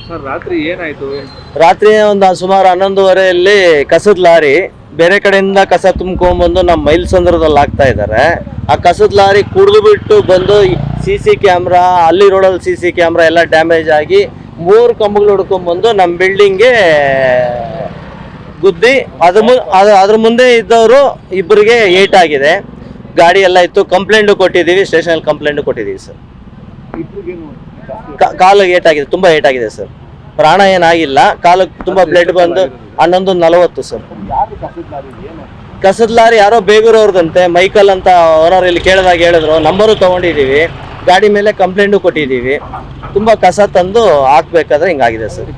Sir ರಾತ್ರಿ ಏನಾಯ್ತು? ರಾತ್ರಿ ಒಂದು ಸುಮಾರು 11:30 ಕಸದ ಲಾರಿ ಬೇರೆ ಕಡೆಯಿಂದ ಕಸ ತುಂಬ್ಕೊಂಡ್ಬಂದು ನಮ್ಮ ಮೈಲ್ಸಂದ್ರದಲ್ಲಿ ಹಾಕ್ತಾ ಇದ್ದಾರೆ. ಆ ಕಸದ ಲಾರಿ ಕುಡಿದು ಬಿಟ್ಟು ಬಂದು CC ಕ್ಯಾಮ್ರಾ, ಅಲ್ಲಿ ರೋಡಲ್ಲಿ CC ಕ್ಯಾಮ್ರಾ ಎಲ್ಲ ಡ್ಯಾಮೇಜ್ ಆಗಿ 3 ಕಂಬಗಳು ಹೊಡ್ಕೊಂಡ್ಬಂದು ನಮ್ಮ ಬಿಲ್ಡಿಂಗ್ಗೆ ಗುದ್ದಿ ಅದ್ರ ಮುಂದೆ ಇದ್ದವರು ಇಬ್ಬರಿಗೆ ಏಟ್ ಆಗಿದೆ. ಗಾಡಿ ಎಲ್ಲ ಇತ್ತು. ಕಂಪ್ಲೇಂಟ್ ಕೊಟ್ಟಿದ್ದೀವಿ, ಸ್ಟೇಷನಲ್ಲಿ ಕಂಪ್ಲೇಂಟ್ ಕೊಟ್ಟಿದ್ದೀವಿ ಸರ್. ಕಾಲಿಗೆ ಏಟಾಗಿದೆ, ತುಂಬ ಏಟಾಗಿದೆ ಸರ್. ಪ್ರಾಣ ಏನಾಗಿಲ್ಲ, ಕಾಲಿಗೆ ತುಂಬ ಬ್ಲಡ್ ಬಂದು 11:40 ಸರ್. ಕಸದ ಲಾರಿ ಯಾರೋ ಬೇಗೂರವ್ರದಂತೆ, ಮೈಕಲ್ ಅಂತ ಓನರ್ ಇಲ್ಲಿ ಕೇಳಿದಾಗ ಹೇಳಿದ್ರು. ನಂಬರು ತೊಗೊಂಡಿದ್ದೀವಿ, ಗಾಡಿ ಮೇಲೆ ಕಂಪ್ಲೇಂಟು ಕೊಟ್ಟಿದ್ದೀವಿ. ತುಂಬ ಕಸ ತಂದು ಹಾಕ್ಬೇಕಾದ್ರೆ ಹಿಂಗಾಗಿದೆ ಸರ್.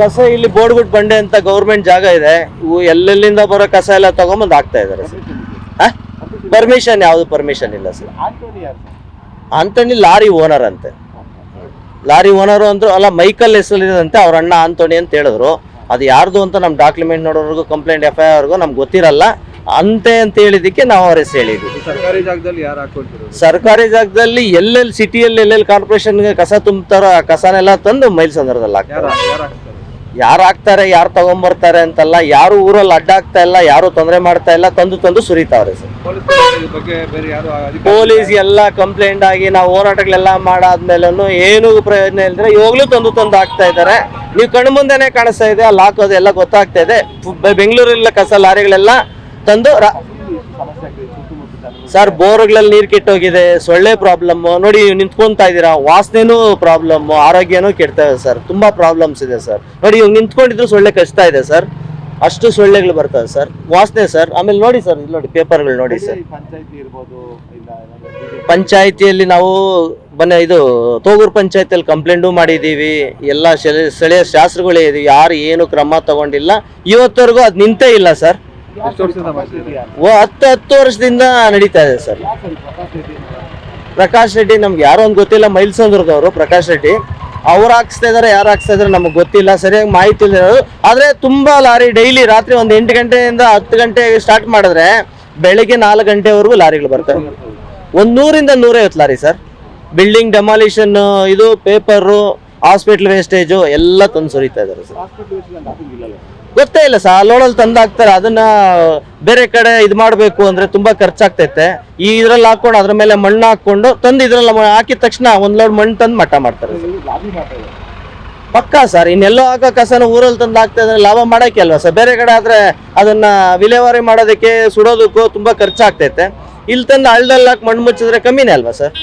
ಕಸ ಇಲ್ಲಿ ಬೋಡ್ಗುಡ್ ಬಂಡೆ ಅಂತ ಗೌರ್ಮೆಂಟ್ ಜಾಗ ಇದೆ, ಇವು ಎಲ್ಲೆಲ್ಲಿಂದ ಬರೋ ಕಸ ಎಲ್ಲ ತಗೊಂಬಂದು ಹಾಕ್ತಾ ಇದ್ದಾರೆ ಸರ್. ಪರ್ಮಿಷನ್ ಯಾವುದು ಪರ್ಮಿಷನ್ ಇಲ್ಲ ಸರ್. ಆಂಟೋನಿ ಲಾರಿ ಓನರ್ ಅಂತೆ. ಲಾರಿ ಓನರು ಅಂದ್ರು ಅಲ್ಲ, ಮೈಕಲ್ ಹೆಸರಿದಂತೆ ಅವ್ರ ಅಣ್ಣ ಆಂಟೋನಿ ಅಂತ ಹೇಳಿದ್ರು. ಅದು ಯಾರ್ದು ಅಂತ ನಮ್ಮ ಡಾಕ್ಯುಮೆಂಟ್ ನೋಡೋರ್ಗು, ಕಂಪ್ಲೇಂಟ್ FIR ನಮ್ಗೆ ಗೊತ್ತಿರಲ್ಲ ಅಂತೆ ಅಂತ ಹೇಳಿದಕ್ಕೆ ನಾವು ಅವ್ರ ಹೆಸರು ಹೇಳಿದ್ವಿ. ಸರ್ಕಾರಿ ಜಾಗದಲ್ಲಿ ಯಾರು ಹಾಕೊಳ್ತಿರೋದು? ಸರ್ಕಾರಿ ಜಾಗದಲ್ಲಿ ಎಲ್ಲೆಲ್ಲಿ ಸಿಟಿಯಲ್ಲಿ ಎಲ್ಲೆಲ್ಲಿ ಕಾರ್ಪೊರೇಷನ್ಗೆ ಕಸ ತುಂಬ್ತಾರೋ ಆ ಕಸನೆಲ್ಲ ತಂದು ಮೈಲ್ಸಂದ್ರದಲ್ಲಿ ಹಾಕ್ತಾರೆ. ಯಾರು ಹಾಕ್ತಾರೆ, ಯಾರು ತಗೊಂಬರ್ತಾರೆ ಅಂತಲ್ಲ, ಯಾರು ಊರಲ್ಲಿ ಅಡ್ಡ ಆಗ್ತಾ ಇಲ್ಲ, ಯಾರು ತೊಂದರೆ ಮಾಡ್ತಾ ಇಲ್ಲ, ತಂದು ಸುರಿತಾವ್ರೆ ಸರ್. ಪೊಲೀಸ್ ಎಲ್ಲ ಕಂಪ್ಲೇಂಟ್ ಆಗಿ ನಾವು ಹೋರಾಟಗಳೆಲ್ಲ ಮಾಡಾದ್ಮೇಲೂ ಏನು ಪ್ರಯೋಜನ ಇಲ್ದ್ರೆ ಇವಾಗ್ಲೂ ತಂದು ಹಾಕ್ತಾ ಇದ್ದಾರೆ. ನೀವು ಕಣ್ಣು ಮುಂದೆನೆ ಕಾಣಿಸ್ತಾ ಇದೆ, ಅಲ್ಲಿ ಹಾಕೋದು ಎಲ್ಲ ಗೊತ್ತಾಗ್ತಾ ಇದೆ. ಬೆಂಗಳೂರಿನ ಕಸ ಲಾರಿಗಳೆಲ್ಲ ತಂದು ಸರ್, ಬೋರ್ಗಳಲ್ಲಿ ನೀರು ಕೆಟ್ಟೋಗಿದೆ, ಸೊಳ್ಳೆ ಪ್ರಾಬ್ಲಮ್ ನೋಡಿ, ನಿಂತ್ಕೊಂತಾ ಇದ್ದೀರಾ, ವಾಸನೆನೂ ಪ್ರಾಬ್ಲಮ್, ಆರೋಗ್ಯನೂ ಕೆಡ್ತವೆ ಸರ್. ತುಂಬಾ ಪ್ರಾಬ್ಲಮ್ಸ್ ಇದೆ ಸರ್. ನೋಡಿ, ಇವಾಗ ನಿಂತ್ಕೊಂಡಿದ್ರು ಸೊಳ್ಳೆ ಕಚ್ತಾ ಇದೆ ಸರ್, ಅಷ್ಟು ಸೊಳ್ಳೆಗಳು ಬರ್ತವೆ ಸರ್, ವಾಸನೆ ಸರ್. ಆಮೇಲೆ ನೋಡಿ ಸರ್, ಇಲ್ಲಿ ನೋಡಿ ಪೇಪರ್ಗಳು ನೋಡಿ ಸರ್. ಪಂಚಾಯಿತಿಯಲ್ಲಿ ನಾವು ಇದು ತೋಗೂರು ಪಂಚಾಯತಿಯಲ್ಲಿ ಕಂಪ್ಲೇಂಟು ಮಾಡಿದ್ದೀವಿ. ಎಲ್ಲ ಸ್ಥಳೀಯ ಶಾಸ್ತ್ರಗಳೇ ಇದೀವಿ, ಯಾರು ಏನು ಕ್ರಮ ತಗೊಂಡಿಲ್ಲ. ಇವತ್ತವರೆಗೂ ಅದು ನಿಂತೇ ಇಲ್ಲ ಸರ್. 10 ವರ್ಷದಿಂದ ನಡೀತಾ ಇದೆ ಸರ್. ಪ್ರಕಾಶ್ ರೆಡ್ಡಿ ನಮ್ಗೆ ಯಾರೋ ಒಂದು ಗೊತ್ತಿಲ್ಲ, ಮೈಲ್ಸಂದ್ರದವರು ಪ್ರಕಾಶ್ ರೆಡ್ಡಿ. ಅವ್ರು ಹಾಕ್ಸ್ತಾ ಇದಾರೆ, ಯಾರು ಹಾಕ್ಸ್ತಾ ಇದಾರೆ ನಮಗೆ ಗೊತ್ತಿಲ್ಲ, ಸರಿಯಾಗಿ ಮಾಹಿತಿ ಇಲ್ಲ. ಆದರೆ ತುಂಬಾ ಲಾರಿ ಡೈಲಿ ರಾತ್ರಿ ಒಂದು 8 ಗಂಟೆಯಿಂದ 10 ಗಂಟೆಗೆ ಸ್ಟಾರ್ಟ್ ಮಾಡಿದ್ರೆ ಬೆಳಿಗ್ಗೆ 4 ಗಂಟೆವರೆಗೂ ಲಾರಿಗಳು ಬರ್ತವೆ. 100 ಇಂದ 150 ಲಾರಿ ಸರ್. ಬಿಲ್ಡಿಂಗ್ ಡೆಮಾಲಿಷನ್, ಇದು ಪೇಪರು, ಹಾಸ್ಪಿಟ್ಲ್ ವೇಸ್ಟೇಜು ಎಲ್ಲ ತಂದು ಸುರಿತಾ ಇದ್ದಾರೆ ಸರ್. ಗೊತ್ತೇ ಇಲ್ಲ ಸರ್, ಲೋಡಲ್ಲಿ ತಂದು ಹಾಕ್ತಾರೆ. ಅದನ್ನ ಬೇರೆ ಕಡೆ ಇದು ಮಾಡಬೇಕು ಅಂದ್ರೆ ತುಂಬಾ ಖರ್ಚಾಗ್ತೈತೆ. ಈ ಇದ್ರಲ್ಲಿ ಹಾಕೊಂಡು ಅದ್ರ ಮೇಲೆ ಮಣ್ಣು ಹಾಕೊಂಡು ತಂದು ಇದ್ರಲ್ಲಿ ಹಾಕಿದ ತಕ್ಷಣ ಒಂದ್ ಲೋಡ್ ಮಣ್ಣು ತಂದು ಮಟ್ಟ ಮಾಡ್ತಾರೆ ಪಕ್ಕಾ ಸರ್. ಇನ್ನೆಲ್ಲೋ ಹಾಕೋ ಕಸನ ಊರಲ್ಲಿ ತಂದು ಹಾಕ್ತಾ ಇದ್ರೆ ಲಾಭ ಮಾಡಕ್ಕೆ ಅಲ್ವಾ ಸರ್. ಬೇರೆ ಕಡೆ ಆದ್ರೆ ಅದನ್ನ ವಿಲೇವಾರಿ ಮಾಡೋದಕ್ಕೆ, ಸುಡೋದಕ್ಕೂ ತುಂಬಾ ಖರ್ಚಾಗ್ತೈತೆ. ಇಲ್ಲಿ ತಂದು ಹಳ್ಳದಲ್ಲಿ ಹಾಕಿ ಮಣ್ಣು ಮುಚ್ಚಿದ್ರೆ ಕಮ್ಮಿನೇ ಅಲ್ವಾ ಸರ್.